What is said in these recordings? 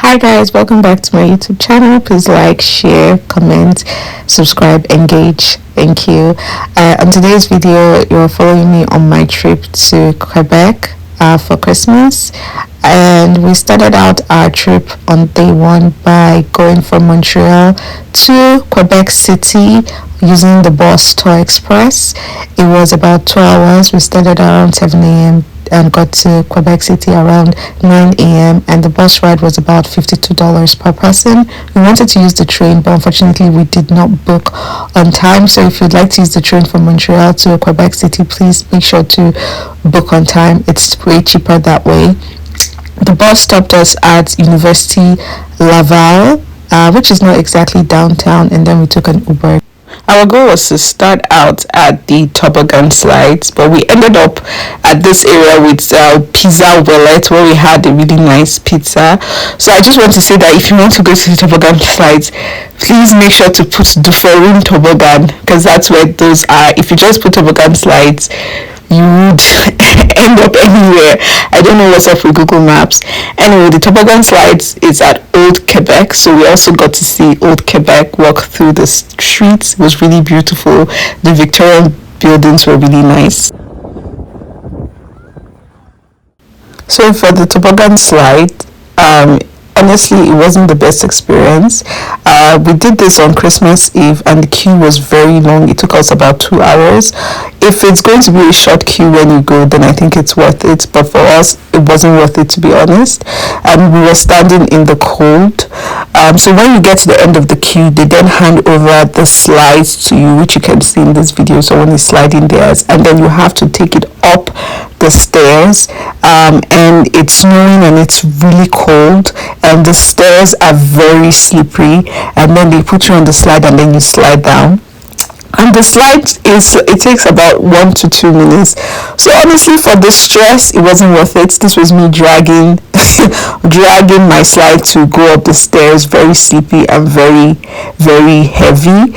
Hi guys, welcome back to my YouTube channel. Please like, share, comment, subscribe, engage. Thank you. On today's video, you're following me on my trip to Quebec for Christmas, and we started out our trip on day one by going from Montreal to Quebec City using the bus Tour Express. It was about 2 hours. We started around 7 a.m. and got to Quebec City around 9 a.m. and the bus ride was about $52 per person. We wanted to use the train, but unfortunately we did not book on time. So if you'd like to use the train from Montreal to Quebec City, please make sure to book on time. It's way cheaper that way. The bus stopped us at University Laval, which is not exactly downtown, and then we took an Uber. Our goal was to start out at the toboggan slides, but we ended up at this area with Pizza Wallet, where we had a really nice pizza. So I just want to say that if you want to go to the toboggan slides, please make sure to put the foreign toboggan, because that's where those are. If you just put toboggan slides, you would end up anywhere. I don't know what's up with Google Maps. Anyway, the toboggan slides is at Old Quebec, so we also got to see Old Quebec, walk through the streets. It was really beautiful. The Victorian buildings were really nice. So for the toboggan slide, honestly, it wasn't the best experience. We did this on Christmas Eve and the queue was very long. It took us about 2 hours. If it's going to be a short queue when you go, then I think it's worth it. But for us, it wasn't worth it, to be honest. And we were standing in the cold. So when you get to the end of the queue, they then hand over the slides to you, which you can see in this video. So when you slide in theirs, and then you have to take it up the stairs, and it's snowing and it's really cold, and the stairs are very slippery, and then they put you on the slide and then you slide down. And the slide it takes about 1 to 2 minutes. So honestly, for the stress, it wasn't worth it. This was me dragging dragging my slide to go up the stairs, very sleepy and very, very heavy.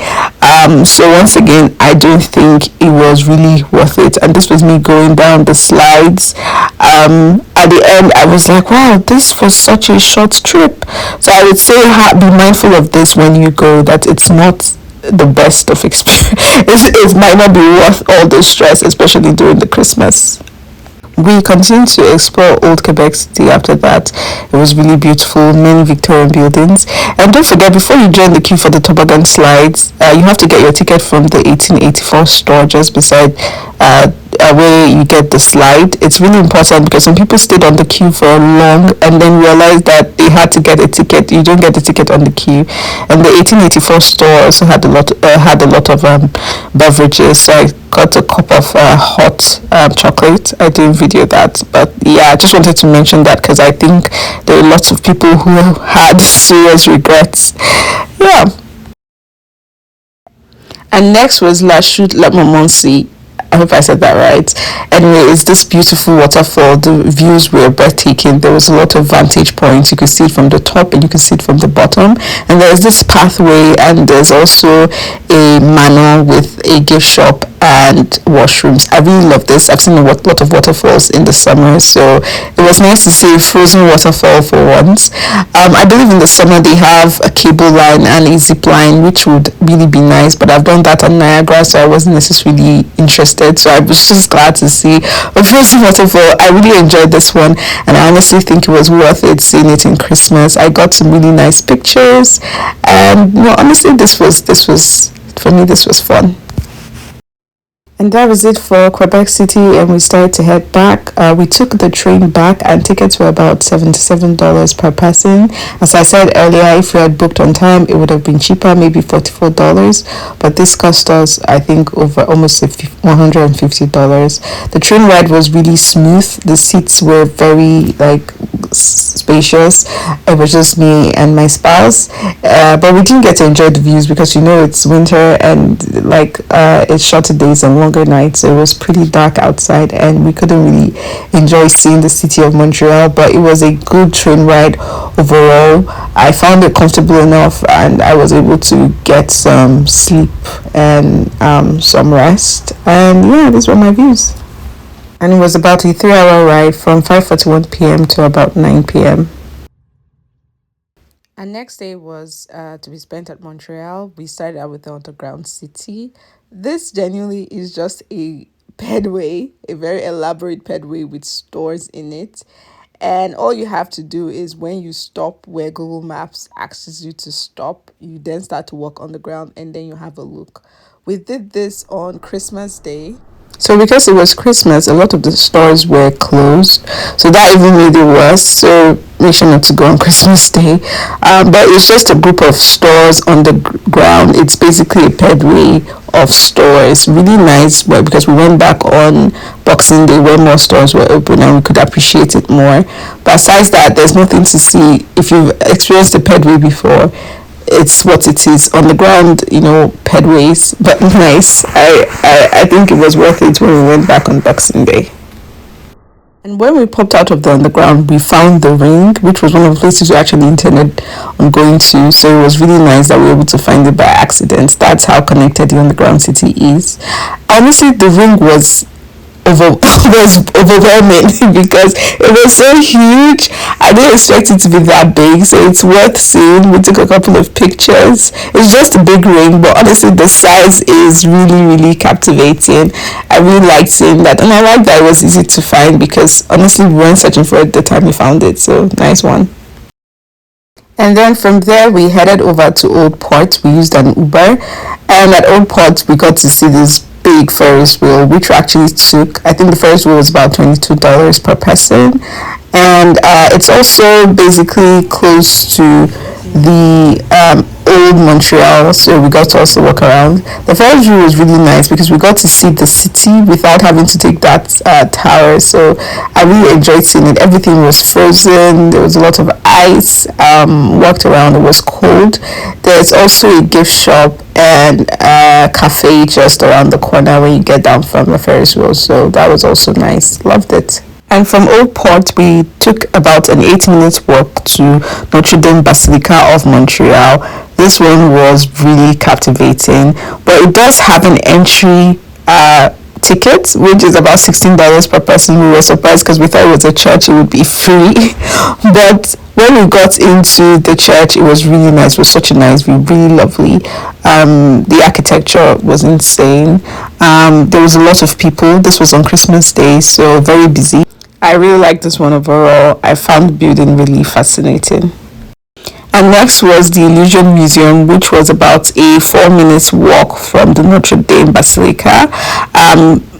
So once again, I don't think it was really worth it. And this was me going down the slides. At the end, I was like, wow, this was such a short trip. So I would say be mindful of this when you go, that it's not the best of experience. It might not be worth all the stress, especially during the Christmas. We continued to explore Old Quebec City after that. It was really beautiful, many Victorian buildings. And don't forget, before you join the queue for the toboggan slides, you have to get your ticket from the 1884 store just beside where you get the slide. It's really important because some people stayed on the queue for long and then realized that they had to get a ticket. You don't get the ticket on the queue. And the 1884 store also had a lot of beverages. So I got a cup of hot chocolate. I didn't video that, but yeah, I just wanted to mention that because I think there are lots of people who had serious regrets. Yeah. And next was La Chute La Montmorency. I hope I said that right. Anyway, it's this beautiful waterfall. The views were breathtaking. There was a lot of vantage points. You could see it from the top and you could see it from the bottom. And there's this pathway, and there's also a manor with a gift shop and washrooms. I really love this. I've seen a lot of waterfalls in the summer, so it was nice to see a frozen waterfall for once. I believe in the summer they have a cable line and a zip line, which would really be nice, but I've done that on Niagara, so I wasn't necessarily interested. So I was just glad to see a frozen waterfall. I really enjoyed this one, and I honestly think it was worth it seeing it in Christmas. I got some really nice pictures, and honestly, this was for me, this was fun. And that was it for Quebec City, and we started to head back. We took the train back, and tickets were about $77 per person. As I said earlier, if we had booked on time, it would have been cheaper, maybe $44. But this cost us, I think, over almost $150. The train ride was really smooth. The seats were very spacious. It was just me and my spouse, but we didn't get to enjoy the views because it's winter and it's shorter days and longer nights, so it was pretty dark outside and we couldn't really enjoy seeing the city of Montreal. But it was a good train ride overall. I found it comfortable enough and I was able to get some sleep and some rest, and yeah, these were my views. And it was about a 3-hour ride from 5:41 p.m. to about 9 p.m. Our next day was to be spent at Montreal. We started out with the underground city. This genuinely is just a pedway, a very elaborate pedway with stores in it. And all you have to do is when you stop where Google Maps asks you to stop, you then start to walk on the ground and then you have a look. We did this on Christmas Day. So because it was Christmas, a lot of the stores were closed. So that even made it worse. So make sure not to go on Christmas Day. But it's just a group of stores on the ground. It's basically a pedway of stores. Really nice, but because we went back on Boxing Day where more stores were open and we could appreciate it more. But besides that, there's nothing to see. If you've experienced the pedway before, it's what it is on the ground, pedways, but nice. I think it was worth it when we went back on Boxing Day. And when we popped out of the underground, we found the ring, which was one of the places we actually intended on going to. So it was really nice that we were able to find it by accident. That's how connected the underground city is. Honestly, the ring was overwhelming because it was so huge. I didn't expect it to be that big, so it's worth seeing. We took a couple of pictures. It's just a big ring, but honestly, the size is really, really captivating. I really liked seeing that, and I like that it was easy to find because honestly, we weren't searching for it at the time we found it. So nice one. And then from there, we headed over to Old Port. We used an Uber. And at Old Port, we got to see this big Ferris wheel, which we actually took. I think the Ferris wheel was about $22 per person. And it's also basically close to the old Montreal, so we got to also walk around. The Ferris wheel was really nice because we got to see the city without having to take that tower. So I really enjoyed seeing it. Everything was frozen. There was a lot of ice. Walked around. It was cold. There's also a gift shop and a cafe just around the corner when you get down from the Ferris wheel. So that was also nice. Loved it. And from Old Port, we took about an 8 minute walk to Notre Dame Basilica of Montreal. This one was really captivating, but it does have an entry ticket, which is about $16 per person. We were surprised because we thought it was a church, it would be free. But when we got into the church, it was really nice. It was such a nice view, really lovely. The architecture was insane. There was a lot of people. This was on Christmas Day, so very busy. I really like this one overall. I found the building really fascinating. And next was the Illusion Museum, which was about a 4 minutes walk from the Notre Dame Basilica.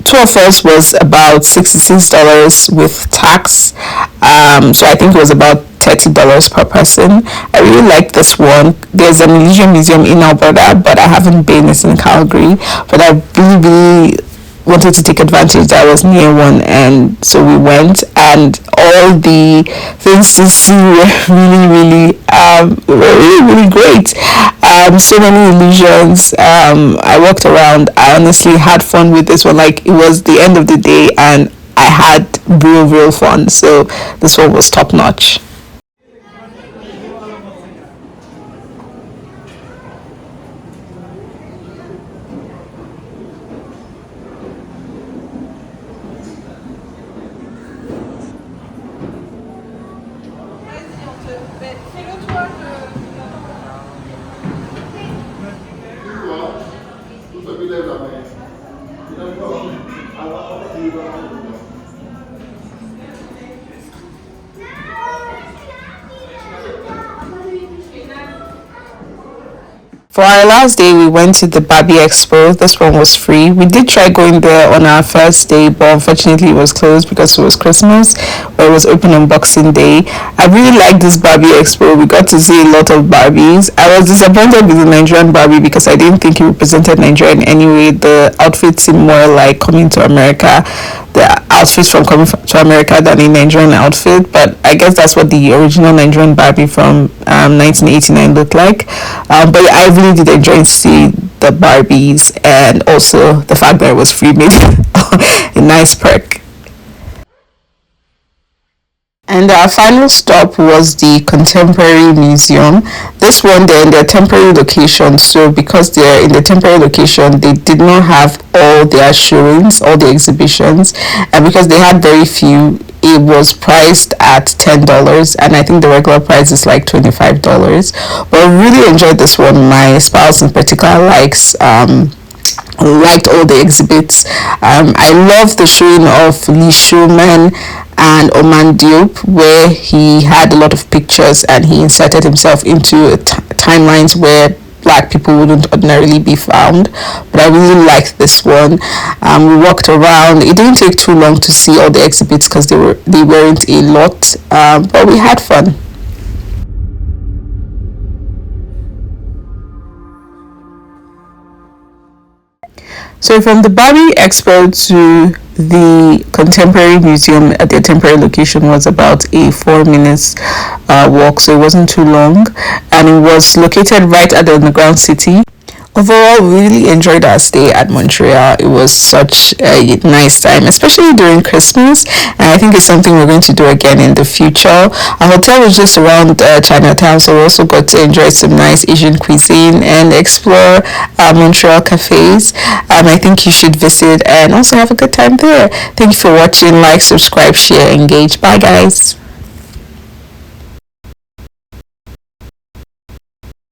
Two of us was about $66 with tax. So I think it was about $30 per person. I really like this one. There's an Illusion Museum in Alberta, but I haven't been. It's in Calgary. But I really, really wanted to take advantage that I was near one, and so we went, and all the things to see were really great. So many illusions. I walked around. I honestly had fun with this one. Like, it was the end of the day and I had real fun, so this one was top notch. For our last day, we went to the Barbie Expo. This one was free. We did try going there on our first day, but unfortunately it was closed because it was Christmas, but it was open on Boxing Day. I really liked this Barbie Expo. We got to see a lot of Barbies. I was disappointed with the Nigerian Barbie because I didn't think it represented Nigeria in any way. The outfits seemed more like coming to America. The outfits from coming to America than a Nigerian outfit, but I guess that's what the original Nigerian Barbie from 1989 looked like. But I really did enjoy seeing the Barbies, and also the fact that it was free made a nice perk. And our final stop was the Contemporary Museum. This one, they're in their temporary location, so because they're in the temporary location, they did not have all their showings, all the exhibitions, and because they had very few, it was priced at $10, and I think the regular price is like $25. But I really enjoyed this one. My spouse in particular liked all the exhibits. I love the showing of Lee Schumann and Oman Diop, where he had a lot of pictures and he inserted himself into timelines where black people wouldn't ordinarily be found. But I really liked this one. We walked around. It didn't take too long to see all the exhibits because they weren't a lot, but we had fun. So from the Barbie Expo to the Contemporary Museum at their temporary location was about a 4 minutes walk, so it wasn't too long, and it was located right at the underground city. Overall, we really enjoyed our stay at Montreal. It was such a nice time, especially during Christmas, and I think it's something we're going to do again in the future. Our hotel was just around Chinatown, so we also got to enjoy some nice Asian cuisine and explore Montreal cafes. I think you should visit and also have a good time there. Thank you for watching. Like, subscribe, share, engage. Bye, guys.